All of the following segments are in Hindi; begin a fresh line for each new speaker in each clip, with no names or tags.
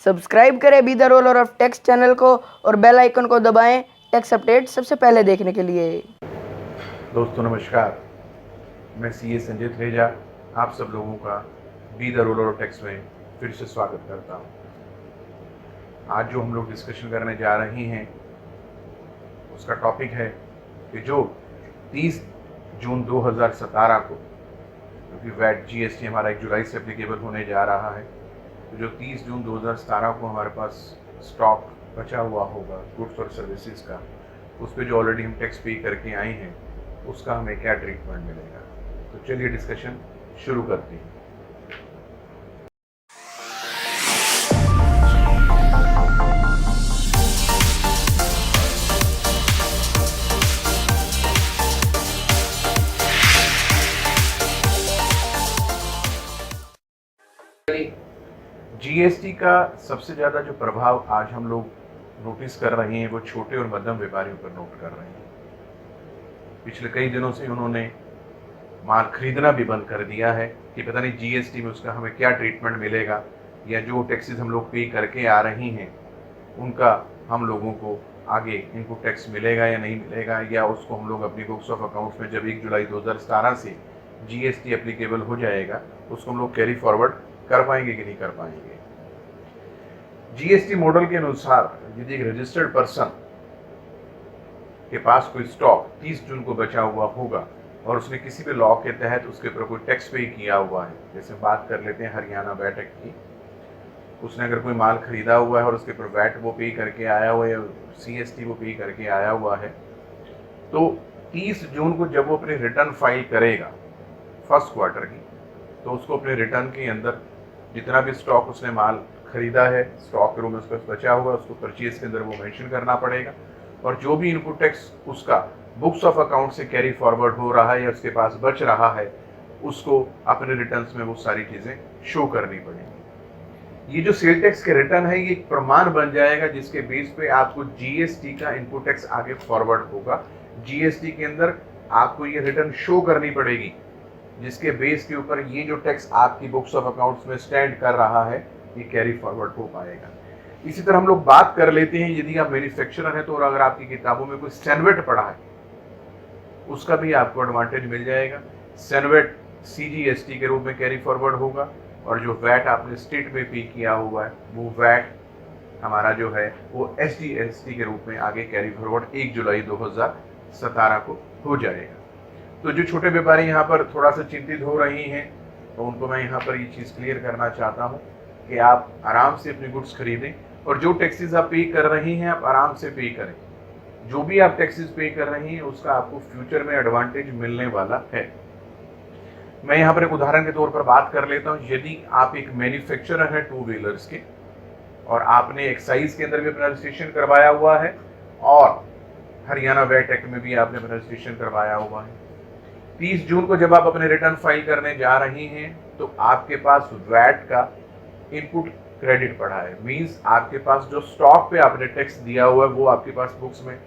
सब्सक्राइब करें be the roller of tax channel को और बेल आइकन को दबाएं टैक्स अपडेट सबसे पहले देखने के लिए।
दोस्तों नमस्कार, मैं सीए संजय थ्रेजा आप सब लोगों का be the roller of tax में फिर से स्वागत करता हूं। आज जो हम लोग डिस्कशन करने जा रहे हैं उसका टॉपिक है कि जो 30 जून 2017 को, क्योंकि वैट जीएसटी हमारा 1 जुलाई से एप्लीकेबल होने जा रहा है, तो जो 30 जून 2017 को हमारे पास स्टॉक बचा हुआ होगा गुड्स और सर्विसेज का, उस पर जो ऑलरेडी हम टैक्स पे करके आए हैं उसका हमें क्या ट्रीटमेंट मिलेगा। तो चलिए डिस्कशन शुरू करते हैं। जीएसटी का सबसे ज़्यादा जो प्रभाव आज हम लोग नोटिस कर रहे हैं वो छोटे और मध्यम व्यापारियों पर नोट कर रहे हैं। पिछले कई दिनों से उन्होंने माल खरीदना भी बंद कर दिया है कि पता नहीं जीएसटी में उसका हमें क्या ट्रीटमेंट मिलेगा, या जो टैक्सेस हम लोग पे करके आ रहे हैं उनका हम लोगों को आगे इनपुट टैक्स मिलेगा या नहीं मिलेगा, या उसको हम लोग अपनी बुक्स ऑफ अकाउंट्स में जब 1 जुलाई 2017 से जीएसटी एप्लीकेबल हो जाएगा उसको हम लोग कैरी फॉरवर्ड कर पाएंगे कि नहीं कर पाएंगे। जीएसटी मॉडल के अनुसार यदि एक रजिस्टर्ड पर्सन के पास कोई स्टॉक 30 जून को बचा हुआ होगा और उसने किसी भी लॉ के तहत उसके ऊपर कोई टैक्स पे किया हुआ है, जैसे बात कर लेते हैं हरियाणा वैट एक्ट की, उसने अगर कोई माल खरीदा हुआ है और उसके ऊपर वैट वो पे करके आया हुआ है, सीएसटी वो पे करके आया हुआ है, तो 30 जून को जब वो अपनी रिटर्न फाइल करेगा फर्स्ट क्वार्टर की, तो उसको अपने रिटर्न के अंदर जितना भी स्टॉक उसने माल खरीदा है स्टॉक के रूप में उसका बचा हुआ उसको परचेज के अंदर वो मेंशन करना पड़ेगा, और जो भी इनपुट टैक्स उसका बुक्स ऑफ अकाउंट से कैरी फॉरवर्ड हो रहा है या उसके पास बच रहा है उसको अपने रिटर्न्स में वो सारी चीज़ें शो करनी पड़ेंगी। ये जो सेल टैक्स के रिटर्न है ये एक प्रमाण बन जाएगा जिसके बेस पे आपको जीएसटी का इनपुट टैक्स आगे फॉरवर्ड होगा। जीएसटी के अंदर आपको ये रिटर्न शो करनी पड़ेगी जिसके बेस के ऊपर ये जो टैक्स आपकी बुक्स ऑफ अकाउंट्स में स्टैंड कर रहा है ये कैरी फॉरवर्ड हो पाएगा। इसी तरह हम लोग बात कर लेते हैं यदि आप मैन्युफैक्चरर हैं तो, और अगर आपकी किताबों में कोई सैनवेट पड़ा है उसका भी आपको एडवांटेज मिल जाएगा। सैनवेट सीजीएसटी के रूप में कैरी फॉरवर्ड होगा, और जो वैट आपने स्टेट में पे किया हुआ है वो वैट हमारा जो है वो एसजीएसटी के रूप में आगे कैरी फॉरवर्ड 1 जुलाई 2017 को हो जाएगा। तो जो छोटे व्यापारी यहाँ पर थोड़ा सा चिंतित हो रहे हैं तो उनको मैं यहाँ पर ये चीज़ क्लियर करना चाहता हूँ कि आप आराम से अपनी गुड्स खरीदें, और जो टैक्सेस आप पे कर रहे हैं आप आराम से पे करें। जो भी आप टैक्सेस पे कर रहे हैं उसका आपको फ्यूचर में एडवांटेज मिलने वाला है। मैं यहाँ पर एक उदाहरण के तौर पर बात कर लेता हूँ। यदि आप एक मैन्युफैक्चरर हैं 2 व्हीलर्स के और आपने एक्साइज के अंदर भी अपना रजिस्ट्रेशन करवाया हुआ है और हरियाणा वैट एक्ट में भी आपने अपना रजिस्ट्रेशन करवाया हुआ है, 30 जून को जब आप अपने रिटर्न फाइल करने जा रहे हैं तो आपके पास वैट का इनपुट क्रेडिट पड़ा है। मींस आपके पास जो स्टॉक पे आपने टैक्स दिया हुआ है वो आपके पास बुक्स में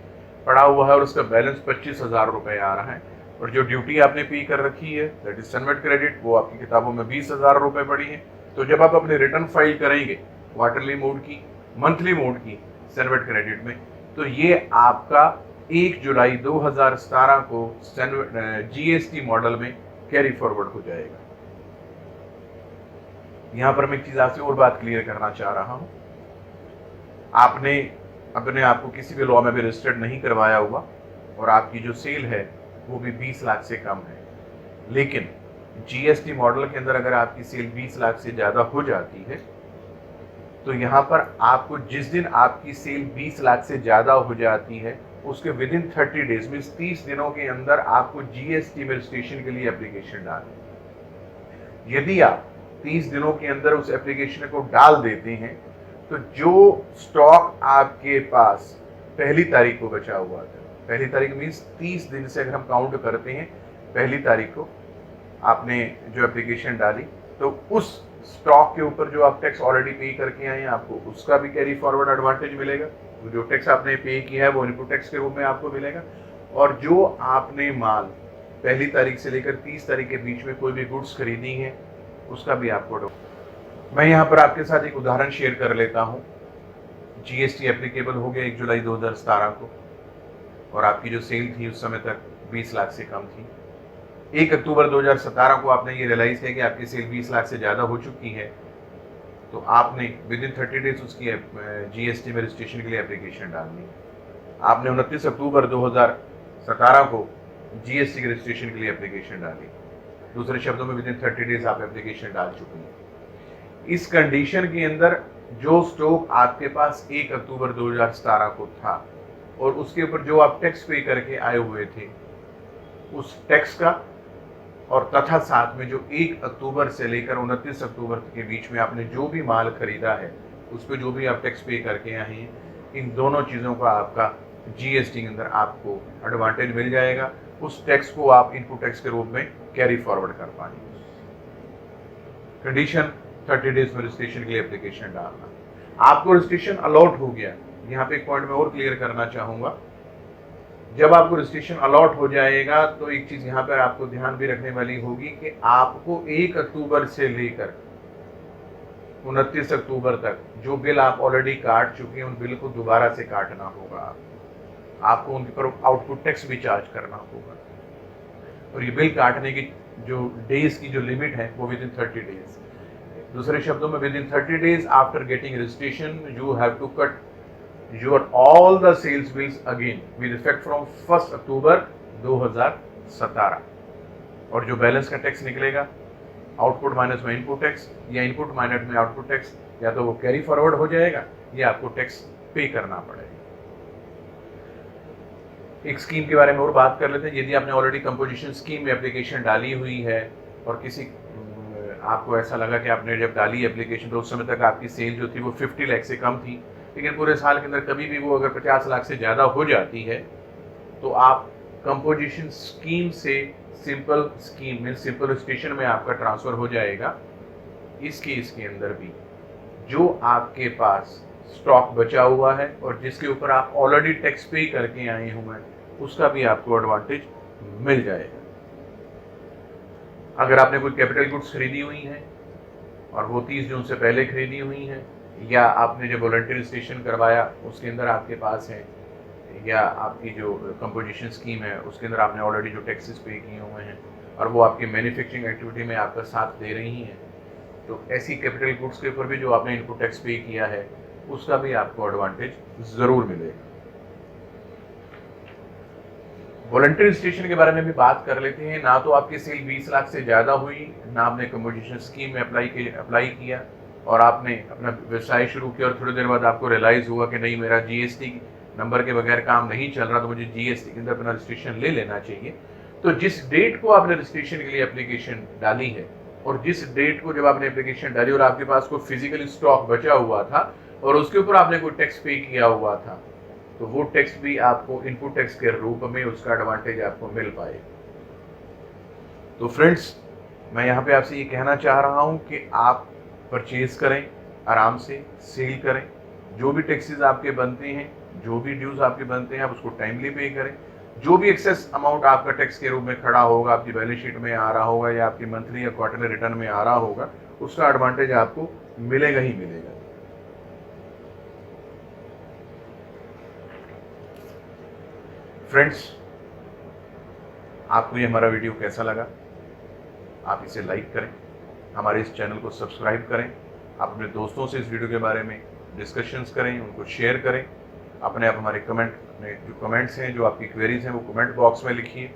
पड़ा हुआ है और उसका बैलेंस 25,000 रुपये आ रहा है, और जो ड्यूटी आपने पे कर रखी है दैट इज सनवेट क्रेडिट वो आपकी किताबों में 20,000 रुपये पड़ी है। तो जब आप अपने रिटर्न फाइल करेंगे क्वार्टरली मोड की, मंथली मोड की सनवेट क्रेडिट में, तो ये आपका 1 जुलाई 2017 को जीएसटी मॉडल में कैरी फॉरवर्ड हो जाएगा। यहाँ पर मैं एक चीज आपसे और बात क्लियर करना चाह रहा हूँ। आपने अपने आप को किसी भी लॉ में भी रजिस्टर्ड नहीं करवाया हुआ और आपकी जो सेल है वो भी 20 लाख से कम है, लेकिन जीएसटी मॉडल के अंदर अगर आपकी सेल 20 लाख से ज़्यादा हो जाती है तो यहाँ पर आपको जिस दिन आपकी सेल 20 लाख से ज़्यादा हो जाती है उसके विद इन 30 डेज में 30 दिनों के अंदर आपको जीएसटी में रजिस्ट्रेशन के लिए एप्लीकेशन डालें। यदि आप 30 दिनों के अंदर उस एप्लीकेशन को डाल देते हैं तो जो स्टॉक आपके पास पहली तारीख को बचा हुआ था, पहली तारीख मीन्स 30 दिन से अगर हम काउंट करते हैं पहली तारीख को आपने जो एप्लीकेशन डाली तो उस स्टॉक के ऊपर जो आप टैक्स ऑलरेडी पे करके आए हैं आपको उसका भी कैरी फॉरवर्ड एडवांटेज मिलेगा। जो टैक्स आपने पे किया है वो इनपुट टैक्स के रूप में आपको मिलेगा, और जो आपने माल पहली तारीख से लेकर 30 तारीख के बीच में कोई भी गुड्स खरीदी है उसका भी आपको मैं यहाँ पर आपके साथ एक उदाहरण शेयर कर लेता हूँ। जीएसटी एप्लीकेबल हो गया 1 जुलाई 2017 को, और आपकी जो सेल थी उस समय तक 20 लाख से कम थी। 1 अक्टूबर 2017 को आपने ये रियलाइज़ किया कि आपकी सेल 20 लाख से ज़्यादा हो चुकी है, तो आपने विद इन 30 डेज उसकी जीएसटी में रजिस्ट्रेशन के लिए एप्लीकेशन डालनी है। आपने 29 अक्टूबर 2017 को जीएसटी के रजिस्ट्रेशन के लिए एप्लीकेशन डाली। दूसरे शब्दों में विद इन 30 डेज आप एप्लीकेशन डाल चुके हैं। इस कंडीशन के अंदर जो स्टॉक आपके पास 1 अक्टूबर 2017 को था और उसके ऊपर जो आप टैक्स पे करके आए हुए थे, उस टैक्स का और तथा साथ में जो 1 अक्टूबर से लेकर 29 अक्टूबर के बीच में आपने जो भी माल खरीदा है, उस पर जो भी आप टैक्स पे करके आए हैं, इन दोनों चीज़ों का आपका जीएसटी के अंदर आपको एडवांटेज मिल जाएगा। उस टैक्स को आप इनपुट टैक्स के रूप में कैरी फॉरवर्ड कर पाएंगे। कंडीशन 30 डेज में रजिस्ट्रेशन के लिए एप्लीकेशन डालना। आपको रजिस्ट्रेशन अलॉट हो गया। यहाँ पे एक पॉइंट मैं और क्लियर करना चाहूँगा, जब आपको रजिस्ट्रेशन अलॉट हो जाएगा तो एक चीज़ यहाँ पर आपको ध्यान भी रखने वाली होगी कि आपको 1 अक्टूबर से लेकर 29 अक्टूबर तक जो बिल आप ऑलरेडी काट चुके हैं, उन बिल को दोबारा से काटना होगा। आपको उनके पर आउटपुट टैक्स भी चार्ज करना होगा, और ये बिल काटने की जो डेज की जो लिमिट है वो विद इन 30 डेज। दूसरे शब्दों में within 30 days after getting registration you have to cut your all the sales bills again with effect from 1 October 2017, और जो बैलेंस का टैक्स निकलेगा आउटपुट माइनस में इनपुट टैक्स या इनपुट माइनस में आउटपुट टैक्स, या तो वो कैरी फॉरवर्ड हो जाएगा या आपको टैक्स पे करना पड़ेगा। एक स्कीम के बारे में और बात कर लेते हैं। यदि आपने ऑलरेडी कंपोजिशन स्कीम में एप्लीकेशन डाली हुई है और किसी आपको ऐसा लगा कि आपने जब डाली एप्लीकेशन तो उस समय तक आपकी सेल जो थी वो 50 लाख से कम थी, लेकिन पूरे साल के अंदर कभी भी वो अगर 50 लाख से ज़्यादा हो जाती है, तो आप कंपोजिशन स्कीम से सिंपल स्कीम में सिंपल रजिस्ट्रेशन में आपका ट्रांसफ़र हो जाएगा। इस केस के अंदर भी जो आपके पास स्टॉक बचा हुआ है और जिसके ऊपर आप ऑलरेडी टैक्स पे करके आए हुए हैं, उसका भी आपको एडवांटेज मिल जाएगा। अगर आपने कोई कैपिटल गुड्स खरीदी हुई है और वो 30 जून से पहले खरीदी हुई है, या आपने जब वॉलंटियर रजिस्ट्रेशन करवाया उसके अंदर आपके पास है, या आपकी जो कंपोजिशन स्कीम है उसके अंदर आपने ऑलरेडी जो टैक्सेस पे किए हुए हैं और वो आपकी मैन्युफैक्चरिंग एक्टिविटी में आपका साथ दे रही हैं, तो ऐसी कैपिटल गुड्स के ऊपर भी जो आपने इनपुट टैक्स पे किया है उसका भी आपको एडवांटेज ज़रूर मिलेगा। वॉलंटियर रजिस्ट्रेशन के बारे में भी बात कर लेते हैं। ना तो आपकी सेल 20 लाख से ज़्यादा हुई, ना आपने कंपोजिशन स्कीम में अप्लाई किया और आपने अपना व्यवसाय शुरू किया और थोड़ी देर बाद आपको रियलाइज़ हुआ कि नहीं, मेरा जीएसटी नंबर के बगैर काम नहीं चल रहा, तो मुझे जीएसटी के अंदर अपना रजिस्ट्रेशन ले लेना चाहिए। तो जिस डेट को आपने रजिस्ट्रेशन के लिए एप्लीकेशन डाली है और जिस डेट को जब आपने एप्लीकेशन डाली और आपके पास कोई फिजिकली स्टॉक बचा हुआ था और उसके ऊपर आपने कोई टैक्स पे किया हुआ था, तो वो टैक्स भी आपको इनपुट टैक्स के रूप में उसका एडवांटेज आपको मिल पाए। तो फ्रेंड्स, मैं यहाँ पे आपसे ये कहना चाह रहा हूँ कि आप परचेज करें, आराम से सेल करें, जो भी टैक्सेस आपके बनते हैं, जो भी ड्यूज आपके बनते हैं, आप उसको टाइमली पे करें। जो भी एक्सेस अमाउंट आपका टैक्स के रूप में खड़ा होगा, आपकी बैलेंस शीट में आ रहा होगा या आपकी मंथली या क्वार्टरली रिटर्न में आ रहा होगा, उसका एडवांटेज आपको मिलेगा ही मिलेगा। फ्रेंड्स, आपको ये हमारा वीडियो कैसा लगा? आप इसे लाइक करें, हमारे इस चैनल को सब्सक्राइब करें, आप अपने दोस्तों से इस वीडियो के बारे में डिस्कशंस करें, उनको शेयर करें। अपने आप हमारे अपने जो कमेंट्स हैं, जो आपकी क्वेरीज हैं, वो कमेंट बॉक्स में लिखिए।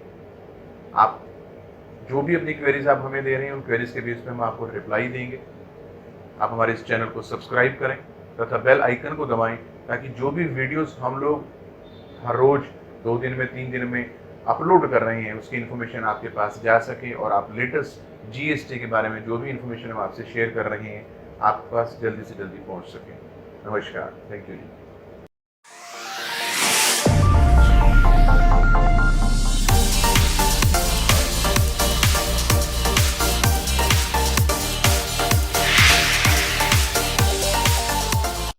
आप जो भी अपनी क्वेरीज आप हमें दे रहे हैं, उन क्वेरीज के बेस पे हम आपको रिप्लाई देंगे। आप हमारे इस चैनल को सब्सक्राइब करें तथा बेल आइकन को दबाएं, ताकि जो भी वीडियोस हम लोग हर रोज़ 2 दिन में 3 दिन में अपलोड कर रहे हैं, उसकी इन्फॉर्मेशन आपके पास जा सके और आप लेटेस्ट जीएसटी के बारे में जो भी इन्फॉर्मेशन हम आपसे शेयर कर रहे हैं, आपके पास जल्दी से जल्दी पहुंच सके। नमस्कार, थैंक यू जी।